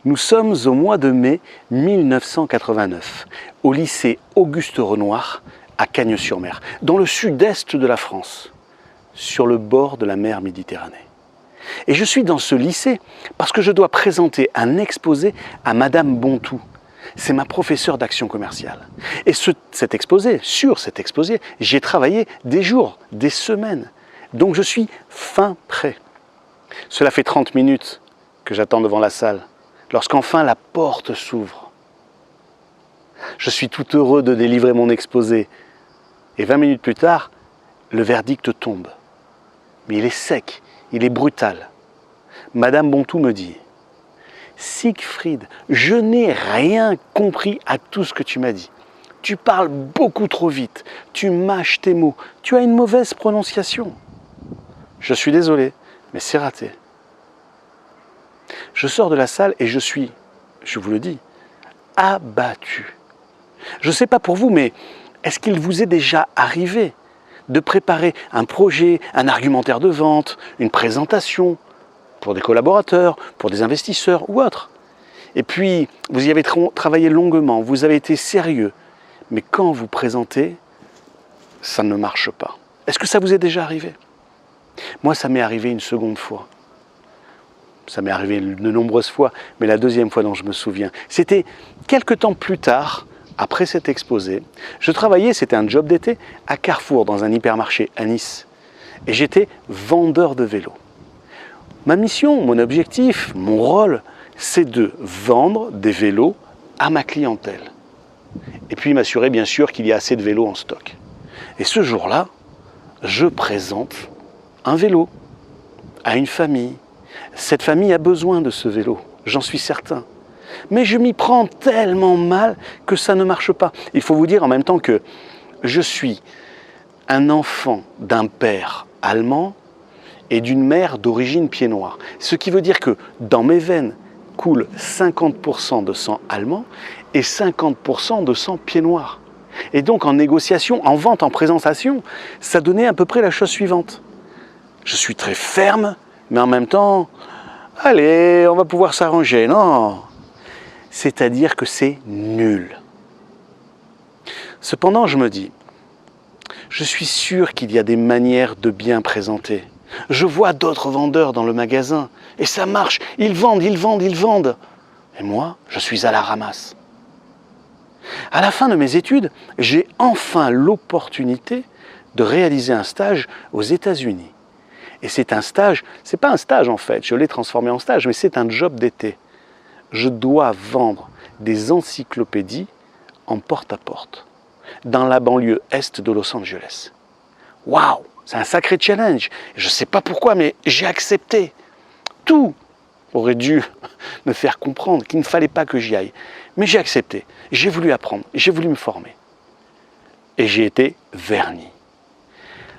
Nous sommes au mois de mai 1989, au lycée Auguste Renoir à Cagnes-sur-Mer, dans le sud-est de la France, sur le bord de la mer Méditerranée. Et je suis dans ce lycée parce que je dois présenter un exposé à Madame Bontou. C'est ma professeure d'action commerciale. Et sur cet exposé, j'ai travaillé des jours, des semaines. Donc je suis fin prêt. Cela fait 30 minutes que j'attends devant la salle, lorsqu'enfin la porte s'ouvre. Je suis tout heureux de délivrer mon exposé. Et 20 minutes plus tard, le verdict tombe. Mais il est sec, il est brutal. Madame Bontou me dit « Siegfried, je n'ai rien compris à tout ce que tu m'as dit. Tu parles beaucoup trop vite, tu mâches tes mots, tu as une mauvaise prononciation. » Je suis désolé, mais c'est raté. Je sors de la salle et je suis, je vous le dis, abattu. Je ne sais pas pour vous, mais est-ce qu'il vous est déjà arrivé de préparer un projet, un argumentaire de vente, une présentation pour des collaborateurs, pour des investisseurs ou autres? Et puis, vous y avez travaillé longuement, vous avez été sérieux, mais quand vous présentez, ça ne marche pas. Est-ce que ça vous est déjà arrivé? Moi, ça m'est arrivé une seconde fois. Ça m'est arrivé de nombreuses fois, mais la deuxième fois dont je me souviens, c'était quelques temps plus tard, après cet exposé. Je travaillais, c'était un job d'été, à Carrefour, dans un hypermarché à Nice. Et j'étais vendeur de vélos. Ma mission, mon objectif, mon rôle, c'est de vendre des vélos à ma clientèle. Et puis m'assurer bien sûr qu'il y a assez de vélos en stock. Et ce jour-là, je présente un vélo à une famille. Cette famille a besoin de ce vélo, j'en suis certain. Mais je m'y prends tellement mal que ça ne marche pas. Il faut vous dire en même temps que je suis un enfant d'un père allemand et d'une mère d'origine pied-noir. Ce qui veut dire que dans mes veines coule 50% de sang allemand et 50% de sang pied-noir. Et donc en négociation, en vente, en présentation, ça donnait à peu près la chose suivante. Je suis très ferme, mais en même temps, allez, on va pouvoir s'arranger. Non, c'est-à-dire que c'est nul. Cependant, je me dis, je suis sûr qu'il y a des manières de bien présenter. Je vois d'autres vendeurs dans le magasin, et ça marche, ils vendent. Et moi, je suis à la ramasse. À la fin de mes études, j'ai enfin l'opportunité de réaliser un stage aux États-Unis. Et c'est un stage, c'est pas un stage en fait, je l'ai transformé en stage, mais c'est un job d'été. Je dois vendre des encyclopédies en porte-à-porte, dans la banlieue est de Los Angeles. Waouh, c'est un sacré challenge. Je ne sais pas pourquoi, mais j'ai accepté. Tout aurait dû me faire comprendre qu'il ne fallait pas que j'y aille. Mais j'ai accepté, j'ai voulu apprendre, j'ai voulu me former. Et j'ai été verni.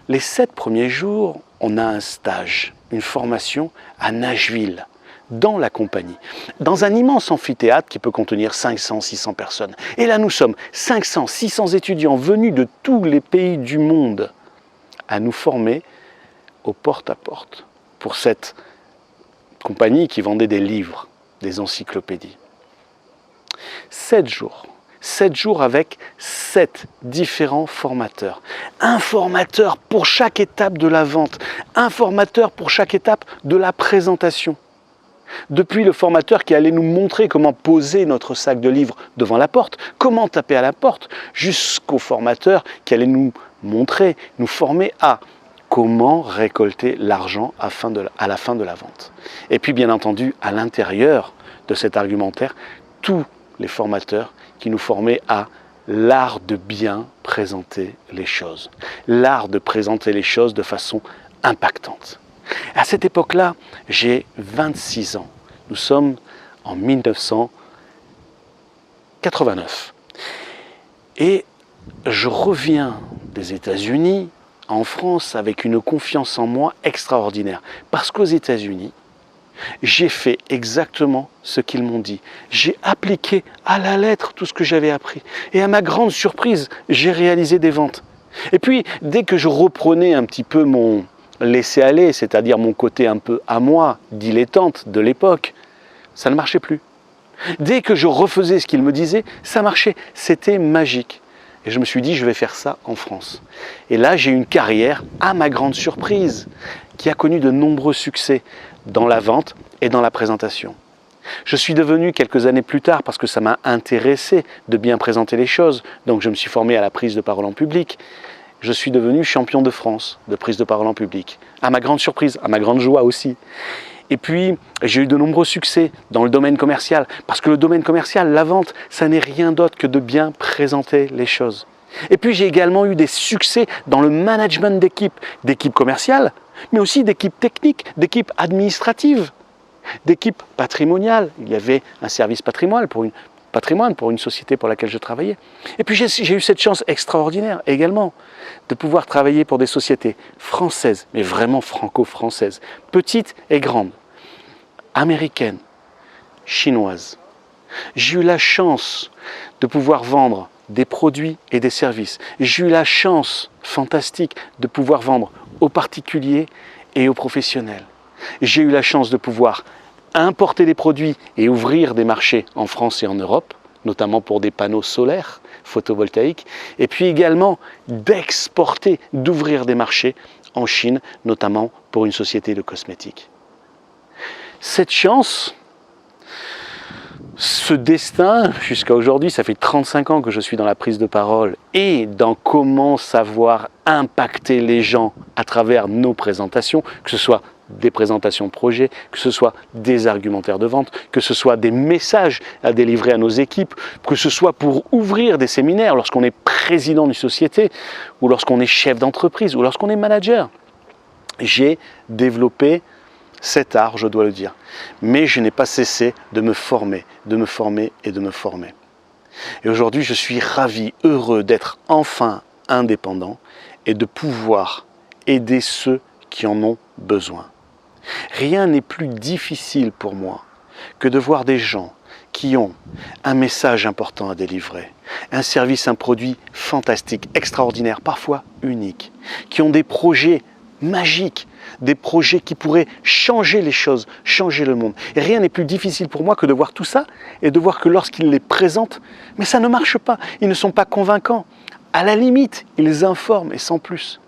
Les 7 premiers jours, on a un stage, une formation à Nashville, dans la compagnie, dans un immense amphithéâtre qui peut contenir 500-600 personnes. Et là, nous sommes 500-600 étudiants venus de tous les pays du monde à nous former au porte-à-porte pour cette compagnie qui vendait des livres, des encyclopédies. 7 jours avec 7 différents formateurs. Un formateur pour chaque étape de la vente, un formateur pour chaque étape de la présentation. Depuis le formateur qui allait nous montrer comment poser notre sac de livres devant la porte, comment taper à la porte, jusqu'au formateur qui allait nous montrer, nous former à comment récolter l'argent à la fin de la vente. Et puis bien entendu, à l'intérieur de cet argumentaire, tous les formateurs qui nous formaient à l'art de bien présenter les choses. L'art de présenter les choses de façon impactante. À cette époque-là, j'ai 26 ans. Nous sommes en 1989. Et je reviens des États-Unis en France avec une confiance en moi extraordinaire. Parce qu'aux États-Unis, j'ai fait exactement ce qu'ils m'ont dit. J'ai appliqué à la lettre tout ce que j'avais appris. Et à ma grande surprise, j'ai réalisé des ventes. Et puis, dès que je reprenais un petit peu mon laisser-aller, c'est-à-dire mon côté un peu à moi, dilettante de l'époque, ça ne marchait plus. Dès que je refaisais ce qu'il me disait, ça marchait. C'était magique. Et je me suis dit, je vais faire ça en France. Et là, j'ai une carrière, à ma grande surprise, qui a connu de nombreux succès dans la vente et dans la présentation. Je suis devenu quelques années plus tard, parce que ça m'a intéressé de bien présenter les choses, donc je me suis formé à la prise de parole en public, je suis devenu champion de France de prise de parole en public. À ma grande surprise, à ma grande joie aussi. Et puis, j'ai eu de nombreux succès dans le domaine commercial, parce que le domaine commercial, la vente, ça n'est rien d'autre que de bien présenter les choses. Et puis, j'ai également eu des succès dans le management d'équipes commerciales, mais aussi d'équipes techniques, d'équipes administratives, d'équipes patrimoniales. Il y avait un service patrimoine pour une société pour laquelle je travaillais. Et puis, j'ai eu cette chance extraordinaire également de pouvoir travailler pour des sociétés françaises, mais vraiment franco-françaises, petites et grandes, américaines, chinoises. J'ai eu la chance de pouvoir vendre des produits et des services. J'ai eu la chance fantastique de pouvoir vendre aux particuliers et aux professionnels. J'ai eu la chance de pouvoir importer des produits et ouvrir des marchés en France et en Europe, notamment pour des panneaux solaires, photovoltaïques, et puis également d'exporter, d'ouvrir des marchés en Chine, notamment pour une société de cosmétiques. Cette chance, ce destin, jusqu'à aujourd'hui, ça fait 35 ans que je suis dans la prise de parole et dans comment savoir impacter les gens à travers nos présentations, que ce soit des présentations de projets, que ce soit des argumentaires de vente, que ce soit des messages à délivrer à nos équipes, que ce soit pour ouvrir des séminaires lorsqu'on est président d'une société, ou lorsqu'on est chef d'entreprise, ou lorsqu'on est manager. J'ai développé cet art, je dois le dire. Mais je n'ai pas cessé de me former, de me former et de me former. Et aujourd'hui, je suis ravi, heureux d'être enfin indépendant et de pouvoir aider ceux qui en ont besoin. Rien n'est plus difficile pour moi que de voir des gens qui ont un message important à délivrer, un service, un produit fantastique, extraordinaire, parfois unique, qui ont des projets magiques, des projets qui pourraient changer les choses, changer le monde. Et rien n'est plus difficile pour moi que de voir tout ça et de voir que lorsqu'ils les présentent, mais ça ne marche pas, ils ne sont pas convaincants. À la limite, ils informent et sans plus.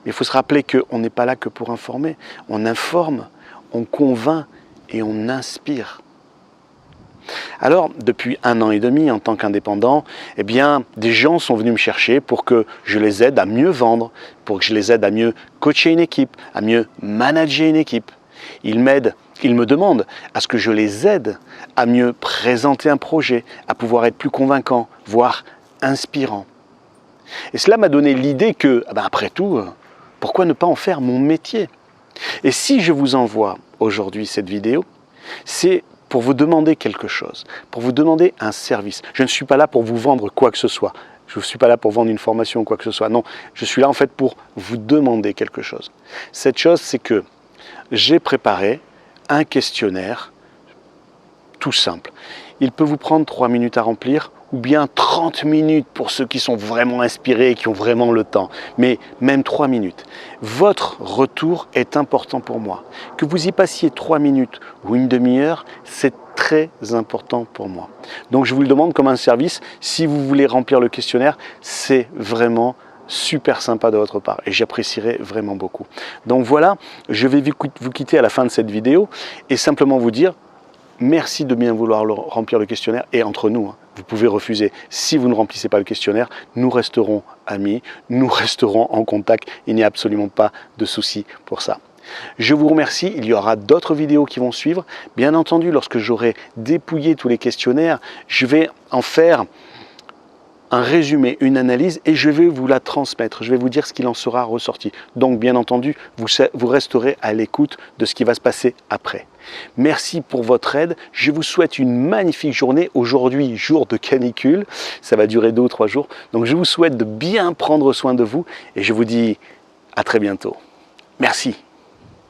Mais il faut se rappeler qu'on n'est pas là que pour informer. On informe, on convainc et on inspire. Alors, depuis 1 an et demi, en tant qu'indépendant, eh bien, des gens sont venus me chercher pour que je les aide à mieux vendre, pour que je les aide à mieux coacher une équipe, à mieux manager une équipe. Ils m'aident, ils me demandent à ce que je les aide à mieux présenter un projet, à pouvoir être plus convaincant, voire inspirant. Et cela m'a donné l'idée que, après tout, pourquoi ne pas en faire mon métier? Et si je vous envoie aujourd'hui cette vidéo, c'est pour vous demander quelque chose, pour vous demander un service. Je ne suis pas là pour vous vendre quoi que ce soit. Je ne suis pas là pour vendre une formation ou quoi que ce soit. Non, je suis là en fait pour vous demander quelque chose. Cette chose, c'est que j'ai préparé un questionnaire tout simple. Il peut vous prendre 3 minutes à remplir ou bien 30 minutes pour ceux qui sont vraiment inspirés et qui ont vraiment le temps. Mais même 3 minutes. Votre retour est important pour moi. Que vous y passiez 3 minutes ou une demi-heure, c'est très important pour moi. Donc je vous le demande comme un service. Si vous voulez remplir le questionnaire, c'est vraiment super sympa de votre part et j'apprécierais vraiment beaucoup. Donc voilà, je vais vous quitter à la fin de cette vidéo et simplement vous dire merci de bien vouloir remplir le questionnaire et entre nous, vous pouvez refuser. Si vous ne remplissez pas le questionnaire, nous resterons amis, nous resterons en contact. Il n'y a absolument pas de souci pour ça. Je vous remercie. Il y aura d'autres vidéos qui vont suivre. Bien entendu, lorsque j'aurai dépouillé tous les questionnaires, je vais en faire un résumé, une analyse et je vais vous la transmettre. Je vais vous dire ce qu'il en sera ressorti. Donc, bien entendu, vous resterez à l'écoute de ce qui va se passer après. Merci pour votre aide. Je vous souhaite une magnifique journée. Aujourd'hui, jour de canicule. Ça va durer 2 ou 3 jours. Donc, je vous souhaite de bien prendre soin de vous et je vous dis à très bientôt. Merci.